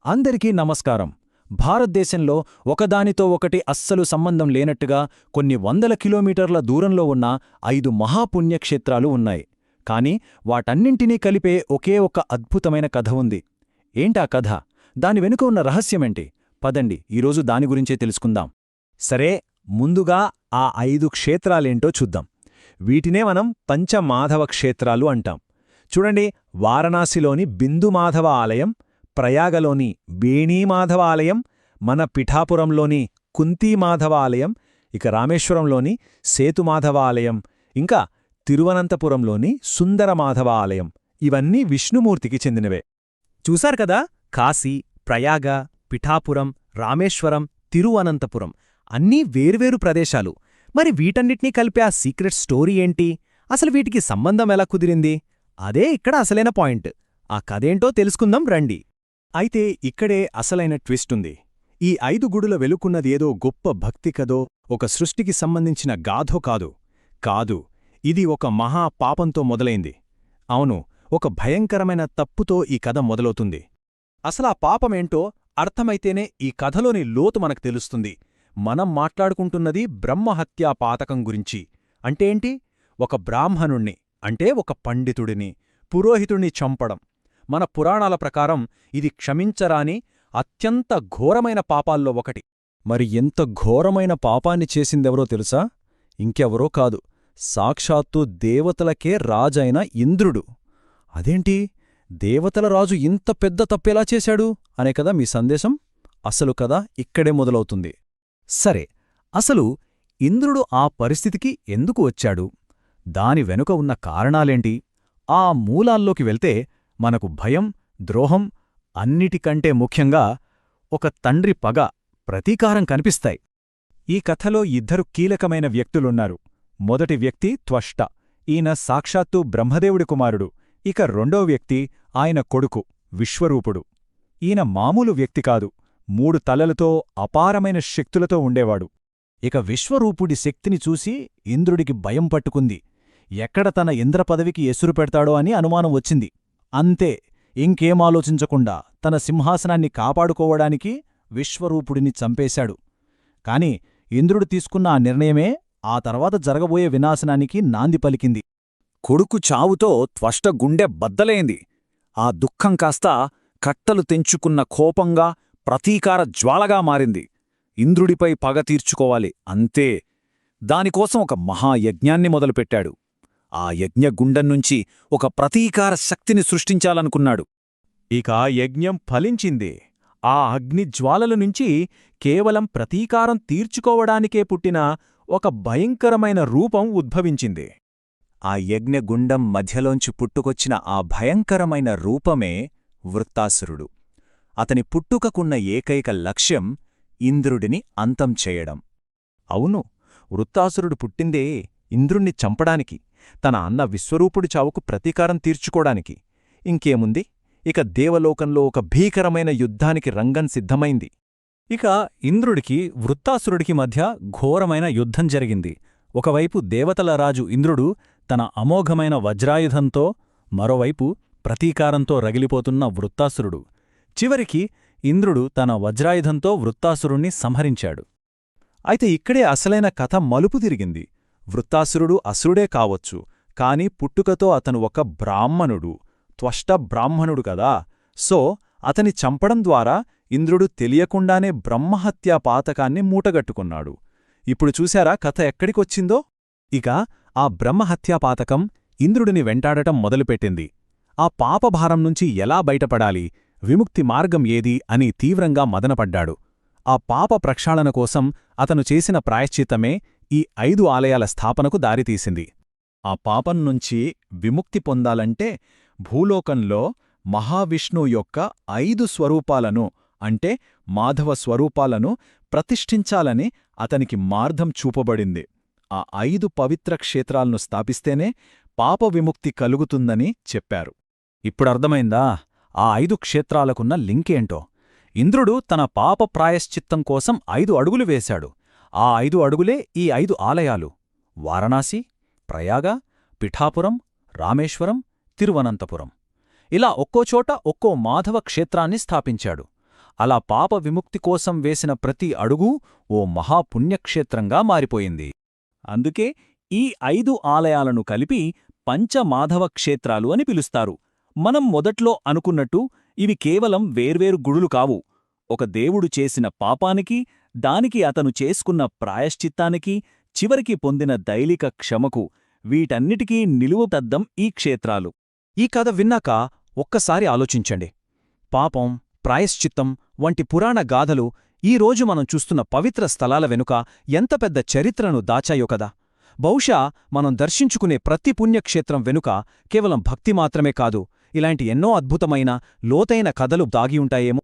అందరికీ నమస్కారం. భారతదేశంలో ఒకదానితో ఒకటి అస్సలు సంబంధం లేనట్టుగా కొన్ని వందల కిలోమీటర్ల దూరంలో ఉన్న 5 మహాపుణ్యక్షేత్రాలు ఉన్నాయి. కాని వాటన్నింటినీ కలిపే ఒకే ఒక అద్భుతమైన కథ ఉంది. ఏంటా కథ? దాని వెనుక ఉన్న రహస్యమేంటి? పదండి, ఈరోజు దాని గురించే తెలుసుకుందాం. సరే, ముందుగా ఆ 5 క్షేత్రాలేంటో చూద్దాం. వీటినే మనం పంచమాధవ క్షేత్రాలు అంటాం. చూడండి, వారణాసిలోని బిందుమాధవ ఆలయం, ప్రయాగలోని వేణీమాధవ ఆలయం, మన పిఠాపురంలోని కుంతీమాధవ ఆలయం, ఇక రామేశ్వరంలోని సేతుమాధవ ఆలయం, ఇంకా తిరువనంతపురంలోని సుందరమాధవ ఆలయం. ఇవన్నీ విష్ణుమూర్తికి చెందినవే. చూశారు కదా, కాశీ, ప్రయాగ, పిఠాపురం, రామేశ్వరం, తిరువనంతపురం అన్నీ వేర్వేరు ప్రదేశాలు. మరి వీటన్నిటినీ కలిపే ఆ సీక్రెట్ స్టోరీ ఏంటి? అసలు వీటికి సంబంధం ఎలా కుదిరింది? అదే ఇక్కడ అసలైన పాయింట్. ఆ కథేంటో తెలుసుకుందాం రండి. అయితే ఇక్కడే అసలైన ట్విస్ట్ ఉంది. ఈ 5 గుడుల వెలుకున్నదేదో గొప్ప భక్తి కదో, ఒక సృష్టికి సంబంధించిన గాథో కాదు. ఇది ఒక మహా పాపంతో మొదలైంది. అవును, ఒక భయంకరమైన తప్పుతో ఈ కథ మొదలవుతుంది. అసలా పాపమేంటో అర్థమైతేనే ఈ కథలోని లోతు మనకు తెలుస్తుంది. మనం మాట్లాడుకుంటున్నది బ్రహ్మహత్యా పాతకం గురించి. అంటే ఏంటి? ఒక బ్రాహ్మణుణ్ణి, అంటే ఒక పండితుడిని, పురోహితుణ్ణి చంపడం. మన పురాణాల ప్రకారం ఇది క్షమించరాని అత్యంత ఘోరమైన పాపాల్లో ఒకటి. మరి ఎంత ఘోరమైన పాపాన్ని చేసిందెవరో తెలుసా? ఇంకెవరో కాదు, సాక్షాత్తు దేవతలకే రాజైన ఇంద్రుడు. అదేంటి, దేవతల రాజు ఇంత పెద్ద తప్పేలా చేశాడు అనే కదా మీ సందేశం? అసలు కథ ఇక్కడే మొదలవుతుంది. సరే, అసలు ఇంద్రుడు ఆ పరిస్థితికి ఎందుకు వచ్చాడు? దాని వెనుక ఉన్న కారణాలేంటి? ఆ మూలాల్లోకి వెళ్తే మనకు భయం, ద్రోహం, అన్నిటికంటే ముఖ్యంగా ఒక తండ్రి పగ, ప్రతీకారం కనిపిస్తాయి. ఈ కథలో 2 కీలకమైన వ్యక్తులున్నారు. మొదటి వ్యక్తి త్వష్ట. ఈయన సాక్షాత్తు బ్రహ్మదేవుడి కుమారుడు. ఇక రెండో వ్యక్తి ఆయన కొడుకు విశ్వరూపుడు. ఈయన మామూలు వ్యక్తి కాదు, 3 తలలతో అపారమైన శక్తులతో ఉండేవాడు. ఇక విశ్వరూపుడి శక్తిని చూసి ఇంద్రుడికి భయం పట్టుకుంది. ఎక్కడ తన ఇంద్రపదవికి ఎసురు పెడతాడో అని అనుమానం వచ్చింది. అంతే, ఇంకేం ఆలోచించకుండా తన సింహాసనాన్ని కాపాడుకోవడానికి విశ్వరూపుడిని చంపేశాడు. కాని ఇంద్రుడు తీసుకున్న ఆ నిర్ణయమే ఆ తర్వాత జరగబోయే వినాశనానికి నాంది పలికింది. కొడుకు చావుతో త్వష్ట గుండె బద్దలైంది. ఆ దుఃఖం కాస్త కట్టలు తెంచుకున్న కోపంగా, ప్రతీకార జ్వాలగా మారింది. ఇంద్రుడిపై పగ తీర్చుకోవాలి, అంతే. దానికోసం ఒక మహాయజ్ఞాన్ని మొదలుపెట్టాడు. ఆ యజ్ఞగుండం నుంచి ఒక ప్రతీకార శక్తిని సృష్టించాలనుకున్నాడు. ఇక యజ్ఞం ఫలించింది. ఆ అగ్నిజ్వాలల నుంచి కేవలం ప్రతీకారం తీర్చుకోవడానికే పుట్టిన ఒక భయంకరమైన రూపం ఉద్భవించింది. ఆ యజ్ఞగుండం మధ్యలోంచి పుట్టుకొచ్చిన ఆ భయంకరమైన రూపమే వృత్తాసురుడు. అతని పుట్టుకకున్న ఏకైక లక్ష్యం ఇంద్రుడిని అంతం చేయడం. అవును, వృత్తాసురుడు పుట్టిందే ఇంద్రుణ్ణి చంపడానికి, తన అన్న విశ్వరూపుడి చావుకు ప్రతీకారం తీర్చుకోడానికి. ఇంకేముంది, ఇక దేవలోకంలో ఒక భీకరమైన యుద్ధానికి రంగం సిద్ధమైంది. ఇక ఇంద్రుడికి వృత్తాసురుడికి మధ్య ఘోరమైన యుద్ధం జరిగింది. ఒకవైపు దేవతల రాజు ఇంద్రుడు తన అమోఘమైన వజ్రాయుధంతో, మరోవైపు ప్రతీకారంతో రగిలిపోతున్న వృత్తాసురుడు. చివరికి ఇంద్రుడు తన వజ్రాయుధంతో వృత్తాసురుణ్ణి సంహరించాడు. అయితే ఇక్కడే అసలైన కథ మలుపు తిరిగింది. వృత్తాసురుడు అసురుడే కావచ్చు, కాని పుట్టుకతో అతను ఒక బ్రాహ్మణుడు, త్వష్ట బ్రాహ్మణుడు కదా. సో అతని చంపడం ద్వారా ఇంద్రుడు తెలియకుండానే బ్రహ్మహత్యా పాతకాన్ని మూటగట్టుకున్నాడు. ఇప్పుడు చూశారా కథ ఎక్కడికొచ్చిందో? ఇక ఆ బ్రహ్మహత్యా పాతకం ఇంద్రుడిని వెంటాడటం మొదలుపెట్టింది. ఆ పాపభారం నుంచి ఎలా బయటపడాలి, విముక్తి మార్గం ఏది అని తీవ్రంగా మదనపడ్డాడు. ఆ పాప ప్రక్షాళన కోసం అతను చేసిన ప్రాయశ్చిత్తమే ఈ 5 ఆలయాల స్థాపనకు దారితీసింది. ఆ పాపం నుంచి విముక్తి పొందాలంటే భూలోకంలో మహావిష్ణువు యొక్క 5 స్వరూపాలను, అంటే మాధవ స్వరూపాలను ప్రతిష్ఠించాలని అతనికి మార్గం చూపబడింది. ఆ 5 పవిత్ర క్షేత్రాలను స్థాపిస్తేనే పాప విముక్తి కలుగుతుందని చెప్పారు. ఇప్పుడర్థమైందా ఆ 5 క్షేత్రాలకున్న లింకేంటో? ఇంద్రుడు తన పాప ప్రాయశ్చిత్తం కోసం 5 అడుగులు వేశాడు. ఆ 5 అడుగులే ఈ 5 ఆలయాలు: వారణాసి, ప్రయాగ, పిఠాపురం, రామేశ్వరం, తిరువనంతపురం. ఇలా ఒక్కోచోట ఒక్కో మాధవ క్షేత్రాన్ని స్థాపించాడు. అలా పాప విముక్తి కోసం వేసిన ప్రతి అడుగు ఓ మహాపుణ్యక్షేత్రంగా మారిపోయింది. అందుకే ఈ 5 ఆలయాలను కలిపి పంచమాధవ క్షేత్రాలు అని పిలుస్తారు. మనం మొదట్లో అనుకున్నట్టు ఇవి కేవలం వేర్వేరు గుడులు కావు. ఒక దేవుడు చేసిన పాపానికి, దానికి అతను చేసుకున్న ప్రాయశ్చిత్తానికి, చివరికి పొందిన దైలిక క్షమకు, వీటన్నిటికీ నిలువుటద్దం ఈ క్షేత్రాలు. ఈ కథ విన్నాక ఒక్కసారి ఆలోచించండి. పాపం, ప్రాయశ్చిత్తం వంటి పురాణ గాథలు ఈరోజు మనం చూస్తున్న పవిత్ర స్థలాల వెనుక ఎంత పెద్ద చరిత్రను దాచాయో కదా. బహుశా మనం దర్శించుకునే ప్రతి పుణ్యక్షేత్రం వెనుక కేవలం భక్తి మాత్రమే కాదు, ఇలాంటి ఎన్నో అద్భుతమైన, లోతైన కథలు దాగి ఉంటాయేమో.